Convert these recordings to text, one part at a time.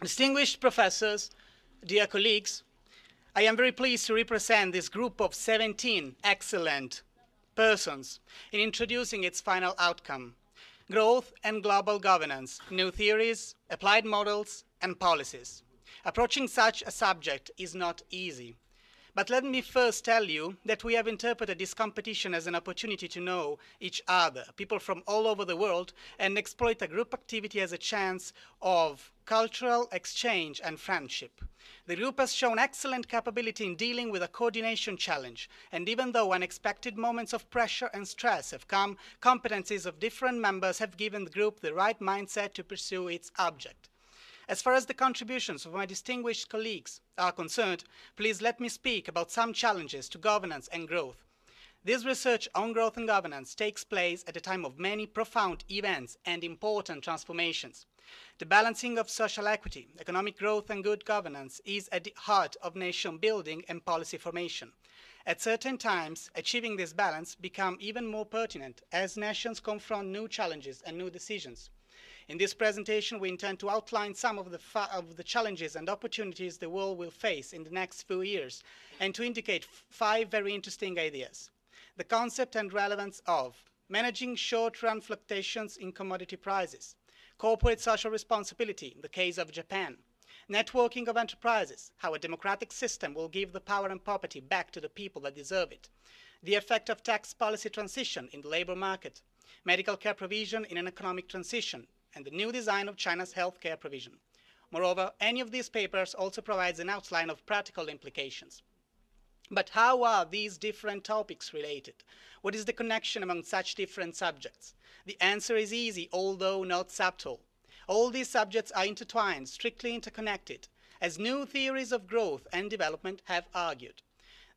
Distinguished professors, dear colleagues, I am very pleased to represent this group of 17 excellent persons in introducing its final outcome: growth and global governance, new theories, applied models, and policies. Approaching such a subject is not easy. But let me first tell you that we have interpreted this competition as an opportunity to know each other, people from all over the world, and exploit a group activity as a chance of cultural exchange and friendship. The group has shown excellent capability in dealing with a coordination challenge, and even though unexpected moments of pressure and stress have come, competencies of different members have given the group the right mindset to pursue its object. As far as the contributions of my distinguished colleagues are concerned, please let me speak about some challenges to governance and growth. This research on growth and governance takes place at a time of many profound events and important transformations. The balancing of social equity, economic growth, and good governance is at the heart of nation building and policy formation. At certain times, achieving this balance becomes even more pertinent as nations confront new challenges and new decisions. In this presentation, we intend to outline some of the challenges and opportunities the world will face in the next few years, and to indicate 5 very interesting ideas. The concept and relevance of managing short-run fluctuations in commodity prices, corporate social responsibility in the case of Japan, networking of enterprises, how a democratic system will give the power and property back to the people that deserve it, the effect of tax policy transition in the labor market, medical care provision in an economic transition, and the new design of China's healthcare provision. Moreover, any of these papers also provides an outline of practical implications. But how are these different topics related? What is the connection among such different subjects? The answer is easy, although not subtle. All these subjects are intertwined, strictly interconnected, as new theories of growth and development have argued.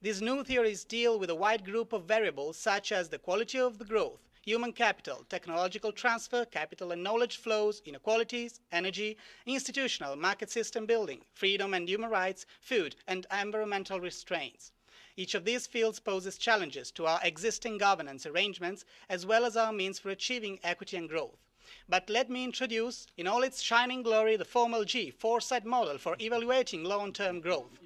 These new theories deal with a wide group of variables such as the quality of the growth, human capital, technological transfer, capital and knowledge flows, inequalities, energy, institutional market system building, freedom and human rights, food, and environmental restraints. Each of these fields poses challenges to our existing governance arrangements as well as our means for achieving equity and growth. But let me introduce, in all its shining glory, the formal G, foresight model for evaluating long-term growth.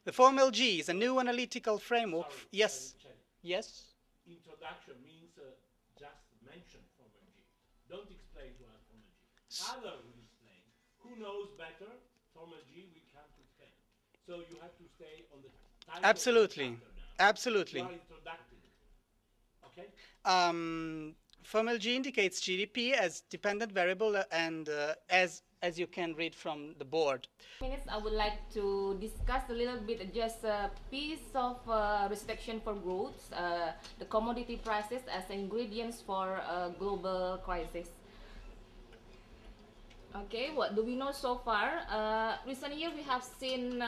The formal G is a new analytical framework. Yes. Yes. Introduction means just mention formal G. Don't explain to us formal G. Other will explain. Who knows better formal G we can't explain. So you have to stay on the title. Absolutely. Of the now. Absolutely. You are introducing. Okay? Formal G indicates GDP as dependent variable and as you can read from the board. Minutes, I would like to discuss a little bit just a piece of restriction for growth, the commodity prices as ingredients for global crisis. Okay, what do we know so far? Recent year we have seen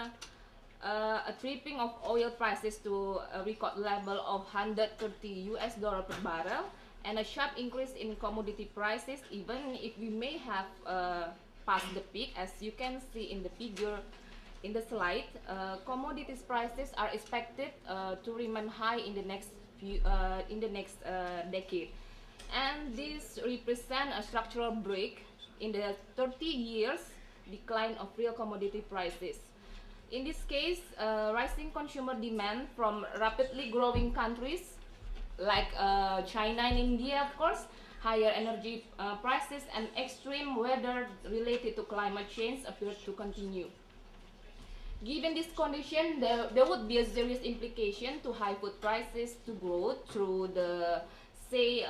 a tripping of oil prices to a record level of $130 per barrel, and a sharp increase in commodity prices, even if we may have past the peak. As you can see in the figure in the slide, commodities prices are expected to remain high in the next decade, and this represents a structural break in the 30 years decline of real commodity prices. In this case, rising consumer demand from rapidly growing countries like China and India, of course, higher energy prices, and extreme weather related to climate change appear to continue. Given this condition, there would be a serious implication to high food prices to growth through the, say,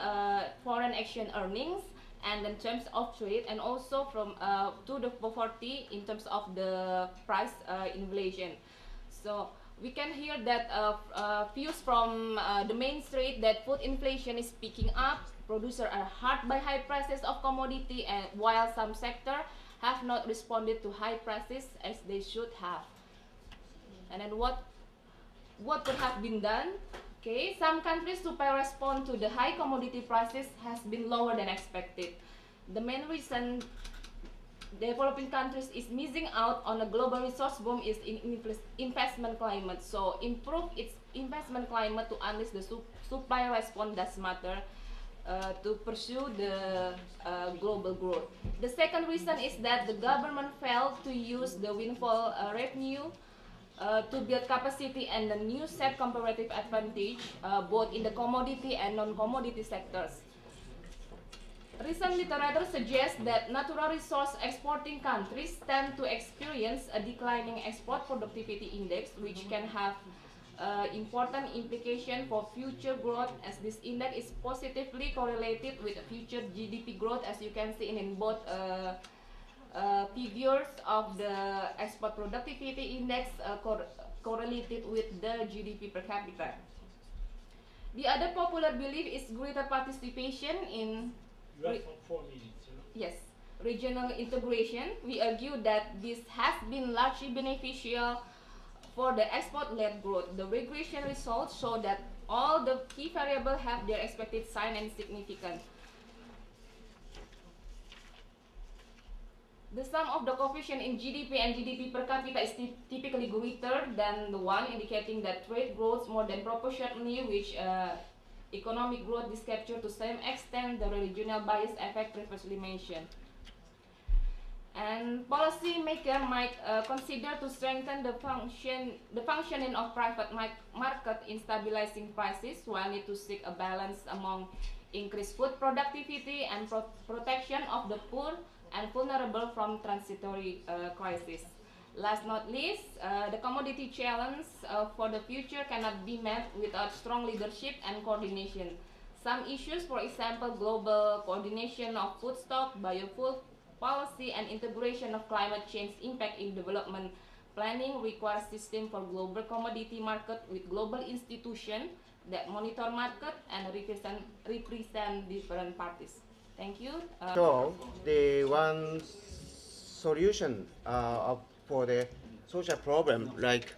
foreign exchange earnings, and in terms of trade, and also from to the poverty in terms of the price inflation. So we can hear that views from the main street that food inflation is picking up. Producers are hurt by high prices of commodity, and while some sectors have not responded to high prices as they should have. And then what could have been done? Okay, some countries to respond to the high commodity prices has been lower than expected. The main reason developing countries is missing out on a global resource boom is in investment climate. So improve its investment climate to unleash the supply response does matter. to pursue the global growth. The second reason is that the government failed to use the windfall revenue to build capacity and a new set comparative advantage both in the commodity and non-commodity sectors. Recent literature suggests that natural resource exporting countries tend to experience a declining export productivity index, which can have important implication for future growth, as this index is positively correlated with future GDP growth, as you can see in both figures of the export productivity index correlated with the GDP per capita. The other popular belief is greater participation in You have 4 minutes, you know? yes, regional integration. We argue that this has been largely beneficial for the export-led growth. The regression results show that all the key variables have their expected sign and significance. The sum of the coefficient in GDP and GDP per capita is typically greater than the one, indicating that trade grows more than proportionally, which economic growth is captured to some extent the regional bias effect previously mentioned. And policymakers might consider to strengthen the functioning of private market in stabilizing prices, while need to seek a balance among increased food productivity and protection of the poor and vulnerable from transitory crisis. Last not least, the commodity challenge for the future cannot be met without strong leadership and coordination. Some issues, for example, global coordination of food stock, biofuel policy, and integration of climate change impact in development planning, require system for global commodity market with global institutions that monitor market and represent different parties. Thank you. So the one solution for the social problem, like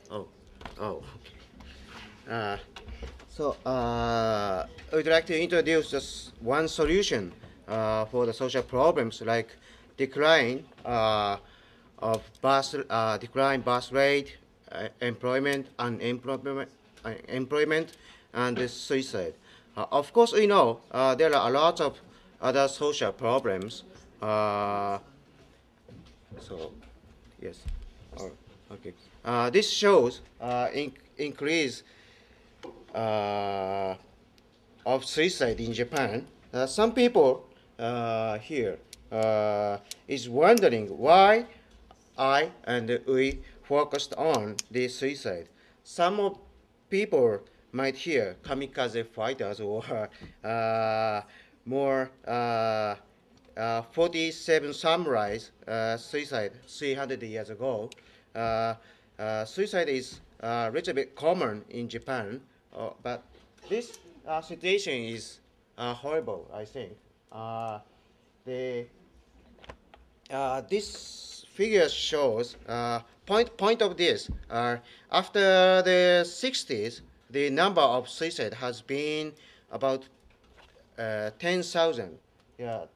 I would like to introduce just one solution for the social problems, like decline decline birth rate, unemployment, and suicide. Of course, we know there are a lot of other social problems. So, yes. Okay. This shows increase of suicide in Japan. Some people here is wondering why I and we focused on the suicide. Some of people might hear kamikaze fighters or more 47 samurais suicide 300 years ago. Suicide is a little bit common in Japan, but this situation is horrible, I think. This figure shows point of this. After the 60s, the number of suicide has been about 10,000. Yeah,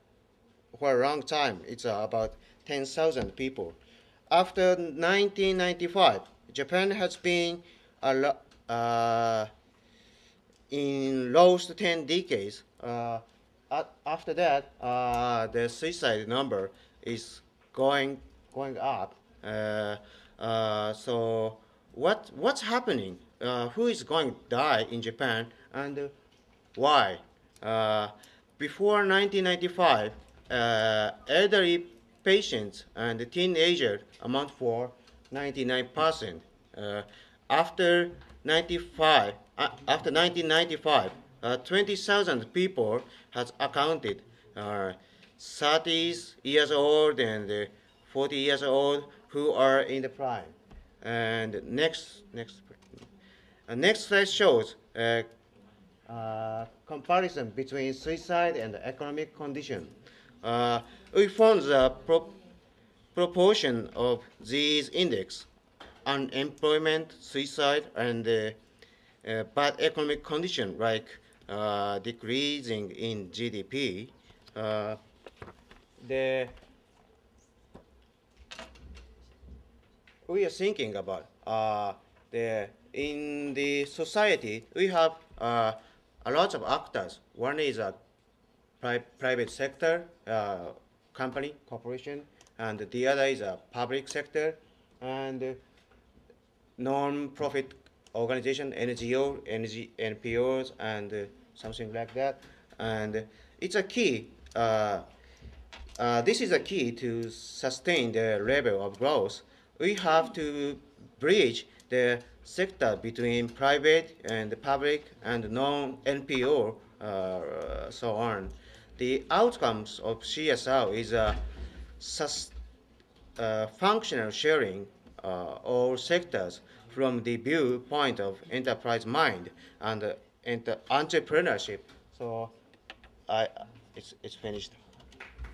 for a long time, it's about 10,000 people. After 1995, Japan has been in last 10 decades. After that, the suicide number is going up. So what's happening? Who is going to die in Japan, and why? Before 1995, elderly patients and teenagers amount for 99%. After 1995, 20,000 people has accounted 30 years old and 40 years old who are in the prime. And next slide shows comparison between suicide and economic condition. We found the proportion of these index, unemployment, suicide, and bad economic condition, like decreasing in GDP. We are thinking about in the society we have a lot of actors. One is private sector company, corporation, and the other is a public sector, and non-profit organization, NGO, NPOs, and something like that. And it's a key. This is a key to sustain the level of growth. We have to bridge the sector between private and public and non-NPO, so on. The outcomes of CSR is a functional sharing all sectors from the viewpoint of enterprise mind and entrepreneurship. So it's finished.